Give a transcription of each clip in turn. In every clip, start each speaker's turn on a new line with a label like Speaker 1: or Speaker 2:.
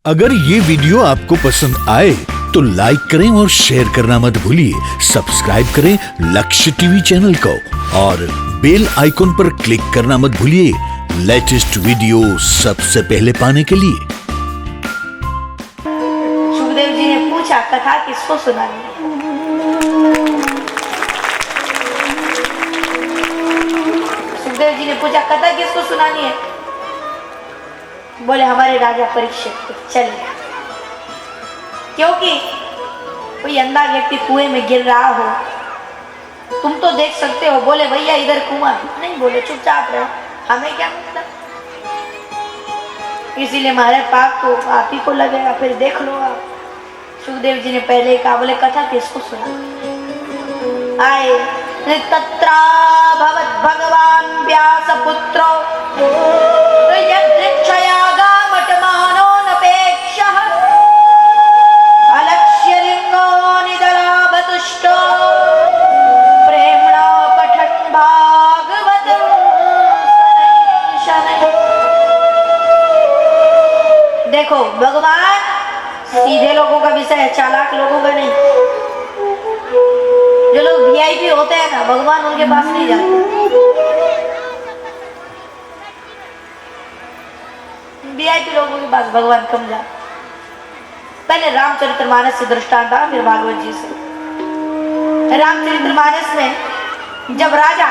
Speaker 1: अगर ये वीडियो आपको पसंद आए तो लाइक करें और शेयर करना मत भूलिए। सब्सक्राइब करें लक्ष्य टीवी चैनल को और बेल आइकॉन पर क्लिक करना मत भूलिए लेटेस्ट वीडियो सबसे पहले पाने के लिए।
Speaker 2: सुखदेव जी ने पूछा कथा किसको सुनानी है? सुखदेव जी ने पूछा कथा किसको सुनानी है? बोले हमारे राजा परीक्षित को। चलिए, क्योंकि कोई अंधा व्यक्ति कुएं में गिर रहा हो, तुम तो देख सकते हो। बोले भैया इधर कुआं नहीं, बोले चुपचाप रहो, हमें क्या मतलब। इसीलिए हमारे पाप तो आप ही को लगेगा, फिर देख लो आप। सुखदेव जी ने पहले कहा, बोले कथा किसको सुना? आए तत्रा भवत भगवान व्यास पुत्रो देखो, भगवान सीधे लोगों का विषय है, चालाक लोगों का नहीं। जो लोग वीआईपी होते हैं ना, भगवान उनके पास नहीं जाते। वीआईपी लोगों के पास भगवान कम जाते। पहले रामचरितमानस से दृष्टांत था, फिर भागवत जी से। रामचरितमानस में जब राजा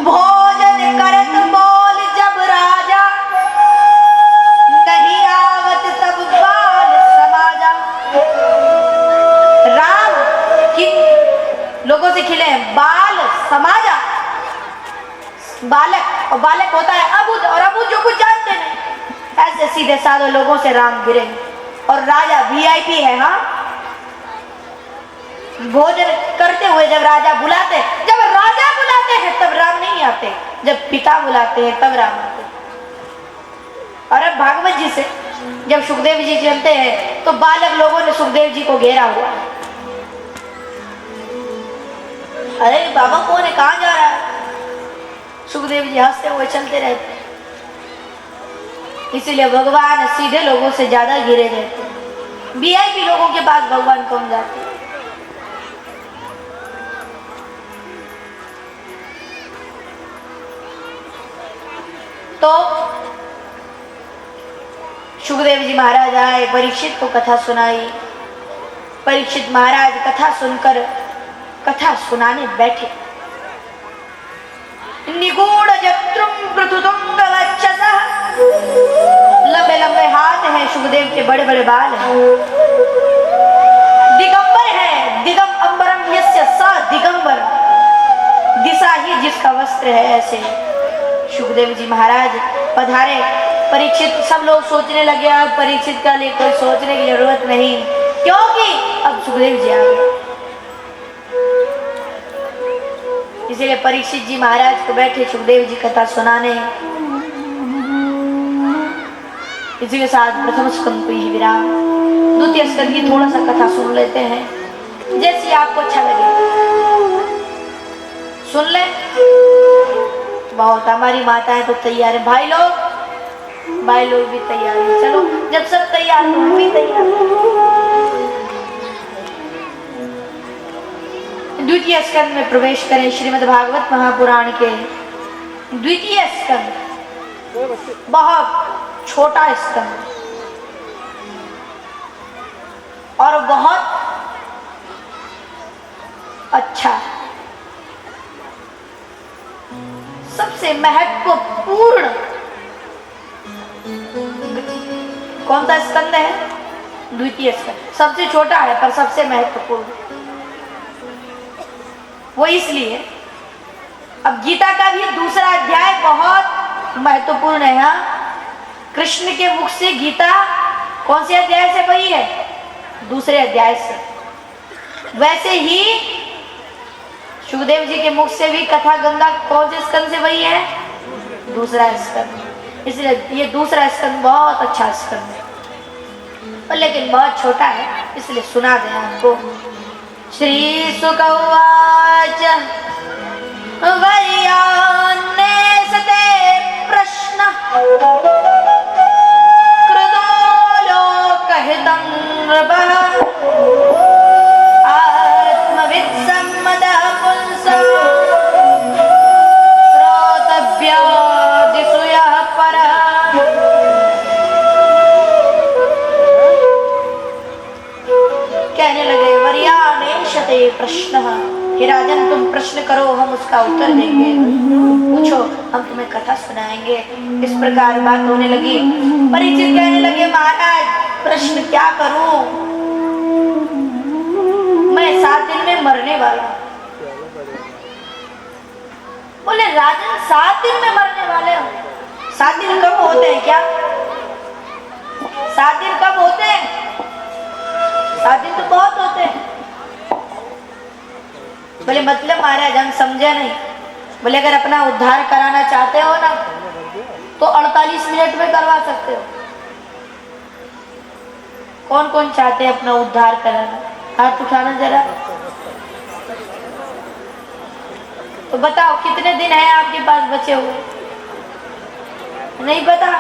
Speaker 2: भोजन करत बोल, जब राजा नहीं आवत तब बाल समाजा। राम किन लोगों से खिले हैं? बाल समाजा, बालक, और बालक होता है अबुझ, और अबुझ जो कुछ जानते नहीं। ऐसे सीधे साधे लोगों से राम गिरे। और राजा वीआईपी है। हाँ, भोजन करते हुए जब राजा बुलाते, जब राजा बुलाते हैं तब राम नहीं आते, जब पिता बुलाते हैं तब राम आते। और अब भागवत जी से जब सुखदेव जी चलते हैं तो बालक लोगों ने सुखदेव जी को घेरा हुआ है। अरे बाबा कौन है, कहाँ जा रहा है? सुखदेव जी हंसते हुए चलते रहते। इसीलिए भगवान सीधे लोगों से ज्यादा घिरे रहते हैं, वीआईपी लोगों के पास भगवान कम जाते हैं। तो सुखदेव जी महाराज आए, परीक्षित को कथा सुनाई। परीक्षित महाराज कथा सुनकर कथा सुनाने बैठे। निगूढ़ जत्रुम पृथुतुंग वक्षसः, लंबे लंबे हाथ हैं, सुखदेव के बड़े बड़े बाल हैं। दिगंबर है, दिगम अंबरम यस्य स दिगंबर, दिशा ही जिसका वस्त्र है। ऐसे सुखदेव जी महाराज पधारे। परीक्षित, सब लोग सोचने लगे अब परीक्षित का लिए कोई सोचने की जरूरत नहीं, क्योंकि अब सुखदेव जी आ गए। इसीलिए परीक्षित जी महाराज को बैठे सुखदेव जी कथा सुनाने। इसीलिए साथ प्रथम स्कंद को ही विराम, द्वितीय स्कंद की थोड़ा सा कथा सुन लेते हैं, जैसी आपको अच्छा लगे सुन ले। बहुत हमारी माताएं तो तैयार है, भाई लोग भी तैयार है। चलो, जब सब तैयार तो हम भी तैयार। द्वितीय स्कंद में प्रवेश करें। श्रीमद् भागवत महापुराण के द्वितीय स्कंद, बहुत छोटा स्कंद और बहुत अच्छा, सबसे महत्वपूर्ण कौन सा स्कंद है? द्वितीय स्कंद। सबसे छोटा है पर सबसे महत्वपूर्ण। वो इसलिए, अब गीता का भी दूसरा अध्याय बहुत महत्वपूर्ण है। हाँ, कृष्ण के मुख से गीता कौन से अध्याय से बही है? दूसरे अध्याय से। वैसे ही सुखदेव जी के मुख से भी कथा गंगा कौन से स्कंद से बही है? दूसरा स्कंद। इसलिए ये दूसरा स्कंद बहुत अच्छा स्कंद है, और लेकिन बहुत छोटा है, इसलिए सुना दें आपको। श्री शुक उवाच वर्यान्ने सते प्रश्न कृतो पृच्छते प्रश्न, हे राजन तुम प्रश्न करो हम उसका उत्तर देंगे, पूछो हम तुम्हें कथा सुनाएंगे। इस प्रकार बात होने लगी। परीक्षित कहने लगे महाराज प्रश्न क्या करूं, मैं 7 दिन में मरने वाला हूं। बोले राजन 7 दिन में मरने वाले हो? 7 दिन कब होते हैं क्या? 7 दिन कब होते हैं? 7 दिन तो बहुत होते हैं। बोले मतलब महाराज हम समझे नहीं। बोले अगर अपना उद्धार कराना चाहते हो ना तो 48 मिनट में करवा सकते हो। कौन कौन चाहते हैं अपना उद्धार कराना? हाथ उठाना जरा। तो बताओ कितने दिन है आपके पास बचे हुए? नहीं पता?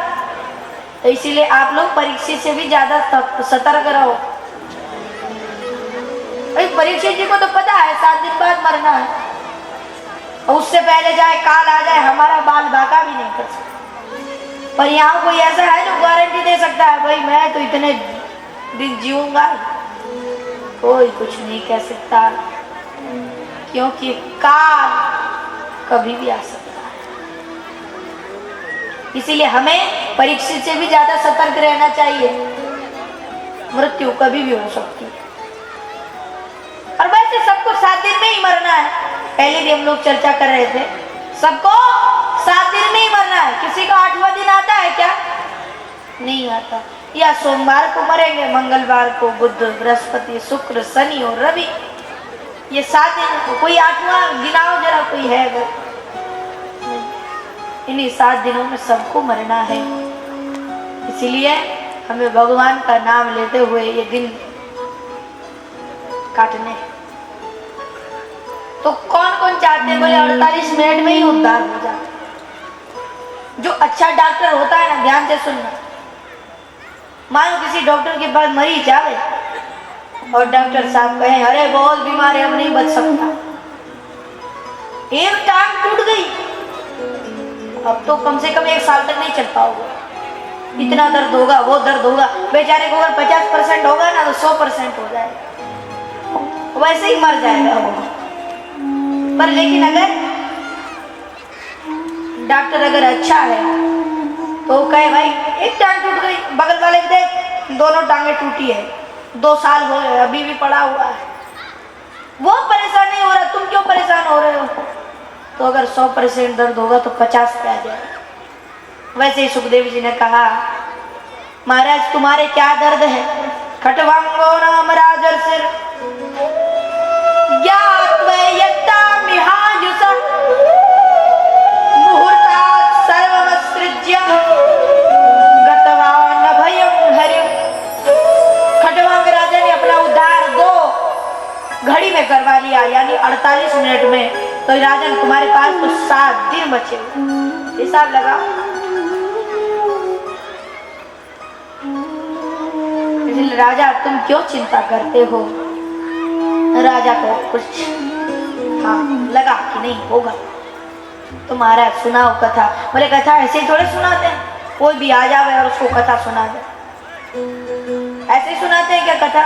Speaker 2: तो इसीलिए आप लोग परीक्षित से भी ज्यादा सतर्क रहो। परीक्षित जी को तो पता है 7 दिन बाद मरना है, और उससे पहले जाए काल आ जाए हमारा बाल बाका भी नहीं कर सकता। पर यहाँ कोई ऐसा है जो गारंटी दे सकता है भाई मैं तो इतने दिन जीऊंगा? कोई कुछ नहीं कह सकता, क्योंकि काल कभी भी आ सकता है। इसीलिए हमें परीक्षित से भी ज्यादा सतर्क रहना चाहिए। मृत्यु कभी भी हो सकती है, और वैसे सबको 7 दिन में ही मरना है। पहले भी हम लोग चर्चा कर रहे थे, सबको 7 दिन में ही मरना है। किसी का 8वां दिन आता है क्या? नहीं आता। या सोमवार को मरेंगे, मंगलवार को, बुध, बृहस्पति, शुक्र, शनि और रवि, ये 7 दिन। कोई 8वां गिनाओ जरा, कोई है अगर? इन्हीं 7 दिनों में सबको मरना है। इसीलिए हमें भगवान का नाम लेते हुए ये दिन काटने। तो कौन कौन चाहते हैं? बोले 48 मिनट में ही उद्धार हो जाता। जो अच्छा डॉक्टर होता है ना, ध्यान से सुनना, मानो किसी डॉक्टर के पास मरीज जावे और डॉक्टर साहब कहे अरे बहुत बीमार है अब नहीं बच सकता, एक टांग टूट गई, अब तो कम से कम 1 साल तक नहीं चल पाओगे, इतना दर्द होगा, वो दर्द होगा। बेचारे को अगर 50% होगा ना तो 100% हो जाएगा, वैसे ही मर जाएगा वो। पर लेकिन अगर डॉक्टर अगर अच्छा है तो कहे भाई एक टांग टूट गई, बगल वाले को देख दोनों टांगे टूटी है, 2 साल हो गए अभी भी पड़ा हुआ है, वो परेशान नहीं हो रहा, तुम क्यों परेशान हो रहे हो? तो अगर 100% दर्द होगा तो 50 पे आ जाएगा। वैसे ही सुखदेव जी ने कहा महाराज तुम्हारे क्या दर्द है? खटवांगो नाम राजर्षिर ज्ञात्वयत्ता मिहायुष मुहूर्तात् सर्वमसृज्य गतवान् अभयं हरिं। खटवांग राजा ने अपना उद्धार 2 घड़ी में करवा लिया, यानी 48 मिनट में। तो राजन तुम्हारे पास तो 7 दिन बचे, हिसाब लगा। इसलिए राजा तुम क्यों चिंता करते हो? राजा को कुछ लगा कि नहीं होगा, तुम्हारा सुनाओ कथा। बोले कथा ऐसे ही थोड़े सुनाते हैं, कोई भी आ जावे और उसको कथा सुना दे, ऐसे ही सुनाते हैं क्या कथा?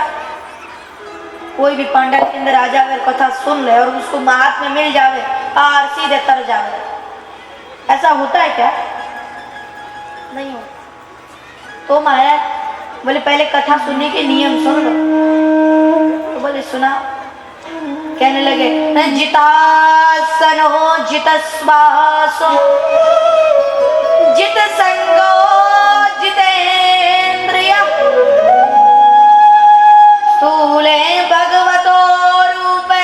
Speaker 2: कोई भी पांडव के अंदर आ जावे और कथा सुन ले और उसको हाथ में मिल जावे और सीधे तर जावे, ऐसा होता है क्या? नहीं हो। तो महाराज बोले पहले कथा सुनने के नियम सुन लो। तो बोले सुना। कहने लगे जितासनो जितश्वासो जित संगो जितेन्द्रिय स्थूले भगवतो रूपे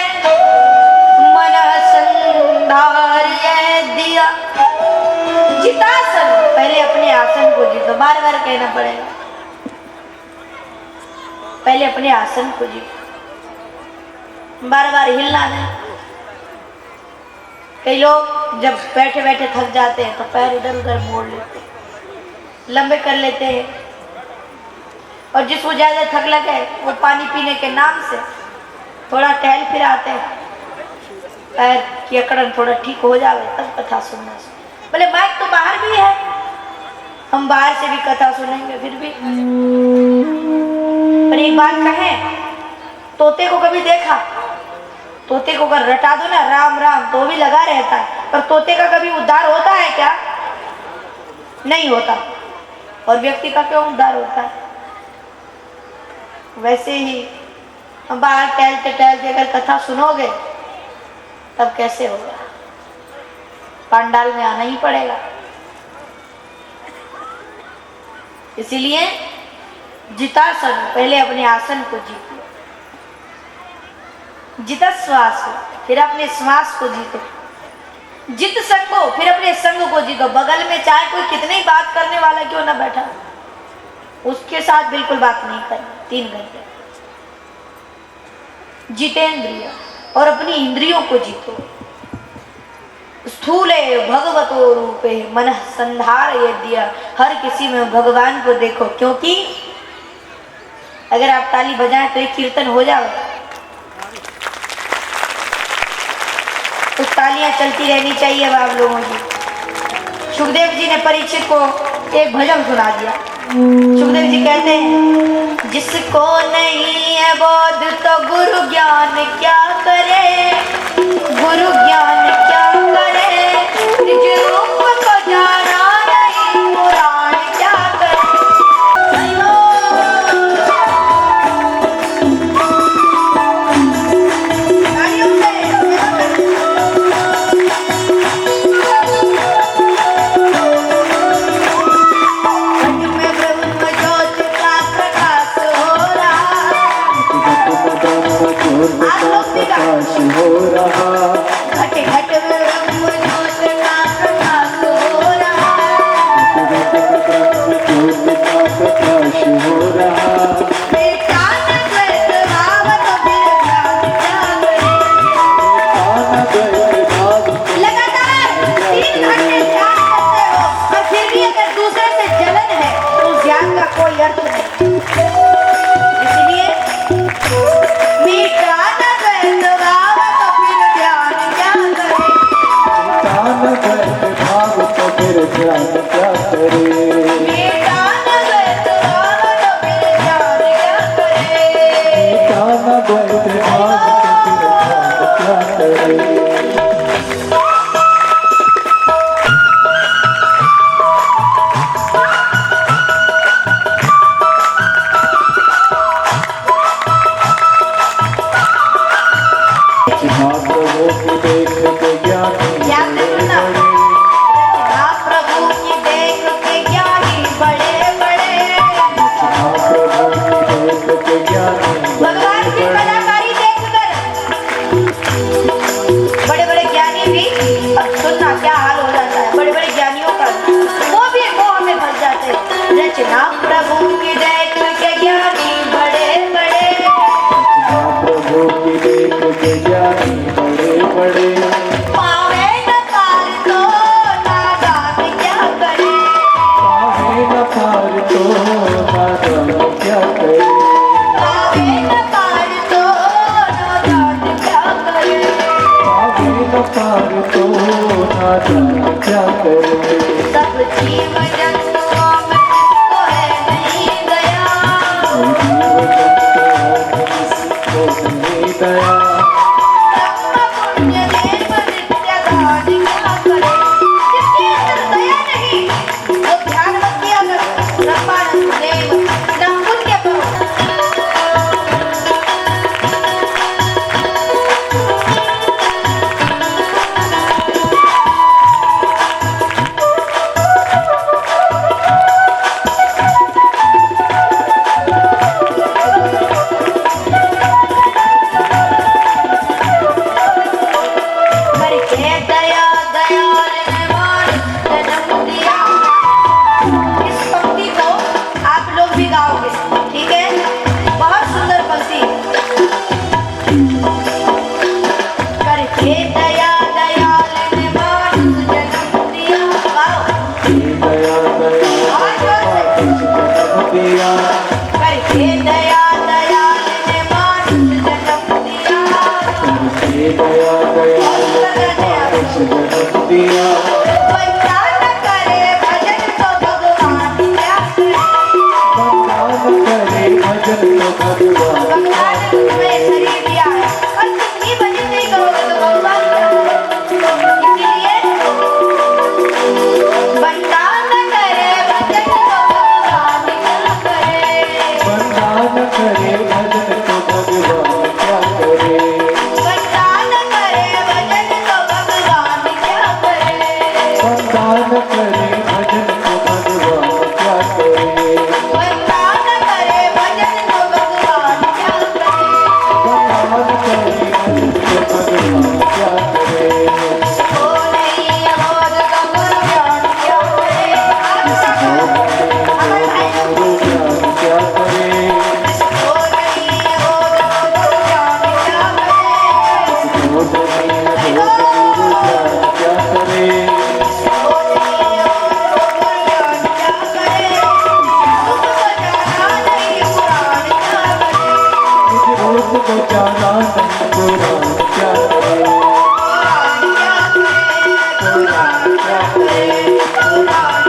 Speaker 2: मनः संधार्य दिया। जितासन, पहले अपने आसन को जीतो, बार बार कहना पड़ेगा, पहले अपने आसन को जीतो, बार बार हिलना नहीं। कई लोग जब बैठे बैठे थक जाते हैं तो पैर इधर उधर मोड़ लेते हैं, लंबे कर लेते हैं, और जिसको ज्यादा थक लगे वो पानी पीने के नाम से थोड़ा टहल फिर आते हैं, पैर की अकड़न थोड़ा ठीक हो जावे तब कथा सुनना। बोले माइक तो बाहर भी है, हम बाहर से भी कथा सुनेंगे फिर भी। पर एक बात कहें, तोते को कभी देखा? तोते को अगर रटा दो ना राम राम तो भी लगा रहता है, पर तोते का कभी उद्धार होता है क्या? नहीं होता। और व्यक्ति का क्यों उद्धार होता है? वैसे ही हम बाहर टहलते टहलते अगर कथा सुनोगे तब कैसे होगा? पंडाल में आना ही पड़ेगा। इसीलिए जितासन, पहले अपने आसन को जीतो, जिता श्वास हो, फिर अपने श्वास को जीतो, जित संगो, फिर अपने संग को जीतो। बगल में चाहे कोई कितने ही बात करने वाला क्यों ना बैठा, उसके साथ बिल्कुल बात नहीं करनी 3 घंटे। जितेंद्रिय, और अपनी इंद्रियों को जीतो। स्थूले भगवतो रूपे मनः संधारयेद्य, हर किसी में भगवान को देखो। क्योंकि अगर आप ताली बजाएं तो एक कीर्तन हो जाए, तो तालियां चलती रहनी चाहिए। अब आप लोगों की सुखदेव जी ने परीक्षित को एक भजन सुना दिया। सुखदेव जी कहते हैं, जिसको नहीं है बोध तो गुरु ज्ञान क्या करे, गुरु ज्ञान क्या करे, निज रूप को जाना नहीं पुराण क्या करे। भगवान
Speaker 3: जनार्दन पुराण क्या करे, पुराण क्या करे, पुराण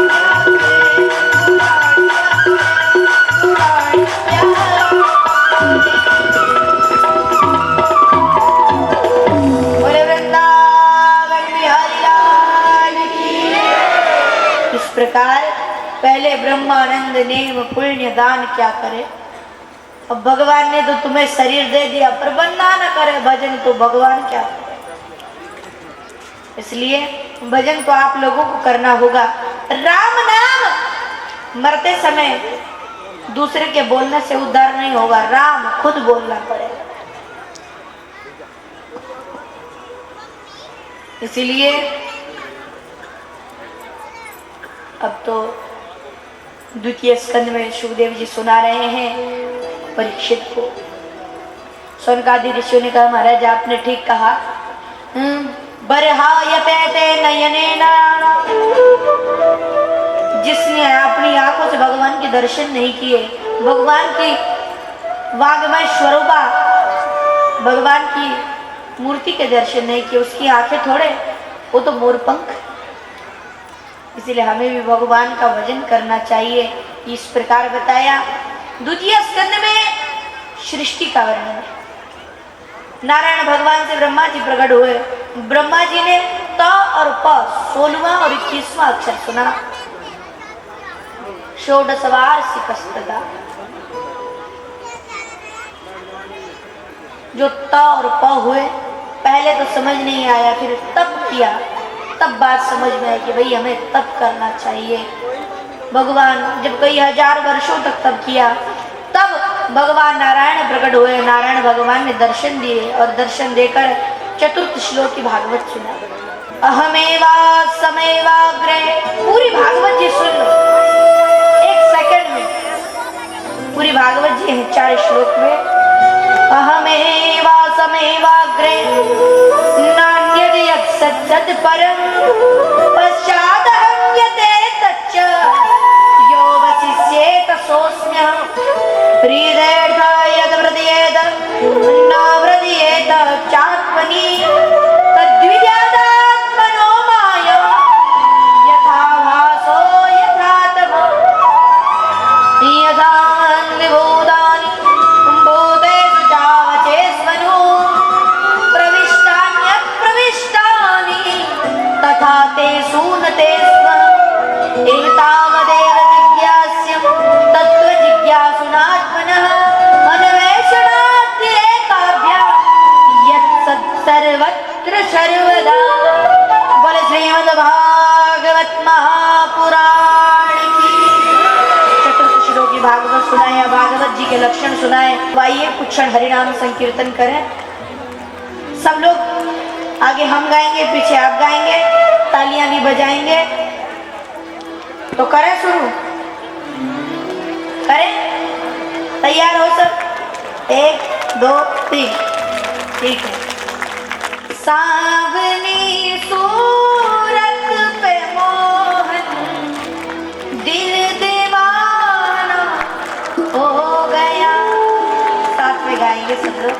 Speaker 2: बोले वृंदावन बिहारी लाल की। इस प्रकार पहले ब्रह्मानंद नेम पुण्य दान क्या करे। अब भगवान ने तो तुम्हें शरीर दे दिया, पर बंदा न करे भजन तो भगवान क्या करे। इसलिए भजन तो आप लोगों को करना होगा। राम नाम मरते समय दूसरे के बोलने से उद्धार नहीं होगा, राम खुद बोलना पड़ेगा। इसीलिए अब तो द्वितीय स्कंद में सुखदेव जी सुना रहे हैं परीक्षित को। सौनकादि ऋषियों ने कहा महाराज आपने ठीक कहा, बरहायते नयनेन, जिसने अपनी आंखों से भगवान के दर्शन नहीं किए, भगवान की वाग्मय स्वरूपा भगवान की मूर्ति के दर्शन नहीं किए, उसकी आंखें थोड़े, वो तो मोरपंख। इसलिए हमें भी भगवान का भजन करना चाहिए। इस प्रकार बताया। द्वितीय स्कंद में सृष्टि का वर्णन है। नारायण भगवान से ब्रह्मा जी प्रकट हुए। ब्रह्मा जी ने त और प 16वां और 21वां अक्षर सुना। षोडशवार सिकस्तदा, जो त और प हुए पहले तो समझ नहीं आया, फिर तप किया, तब बात समझ में आई कि भाई हमें तप करना चाहिए। भगवान जब कई हजार वर्षों तक तप किया, तब भगवान नारायण प्रकट हुए। नारायण भगवान ने दर्शन दिए और दर्शन देकर चतुर्थ श्लोक की भागवत सुना। अहमेवा समेवाग्रे, पूरी भागवत जी सुन लो 1 सेकंड में। पूरी भागवत जी है 4 श्लोक में। अहमेवा समेवाग्रे नान्यद यत् सत् परम पश्चादहं यतेतच्च यो वसिष्येत सोऽस्म्यहम् हृदयेऽर्थ यद्व्रजेत न व्रजेत चात्मनि तद्विद्यादात्मनो माया यथा भासो यथा तमः यथा विभूतानि भूतेषु चावचेष्वनु प्रविष्टान्यप्रविष्टानि तथा तेषु न ते स्म एतावदेव जिज्ञास्यं तत्त्वजिज्ञासुनात्मनः अन्वेषणातिरेकाभ्यां यत् सर्वत्र सर्वदा। बोले श्रीमद्भागवत महापुराण की। चतुर्थ श्लोक की भागवत सुनाए, भागवत जी के लक्षण सुनाए। आइए कुछ क्षण हरिनाम संकीर्तन करें। सब लोग आगे हम गाएंगे, पीछे आप गाएंगे, तालियां भी बजाएंगे। तो करें शुरू, करें, तैयार हो सब? 1 2 3, ठीक है। सावनी सूरत पे मोहन दिल दीवाना हो गया। साथ में गाएंगे सब लोग।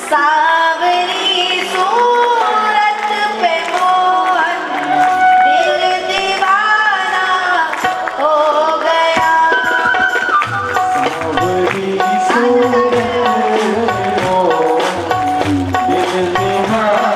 Speaker 2: सावनी सूरत पे मोहन दिल दीवाना हो गया।
Speaker 3: सावरी सूरत दिल दीवाना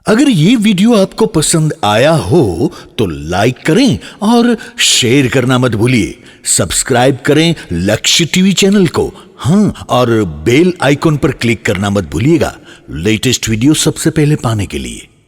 Speaker 1: अगर ये वीडियो आपको पसंद आया हो तो लाइक करें और शेयर करना मत भूलिए। सब्सक्राइब करें लक्ष्य टीवी चैनल को, हाँ, और बेल आइकॉन पर क्लिक करना मत भूलिएगा लेटेस्ट वीडियो सबसे पहले पाने के लिए।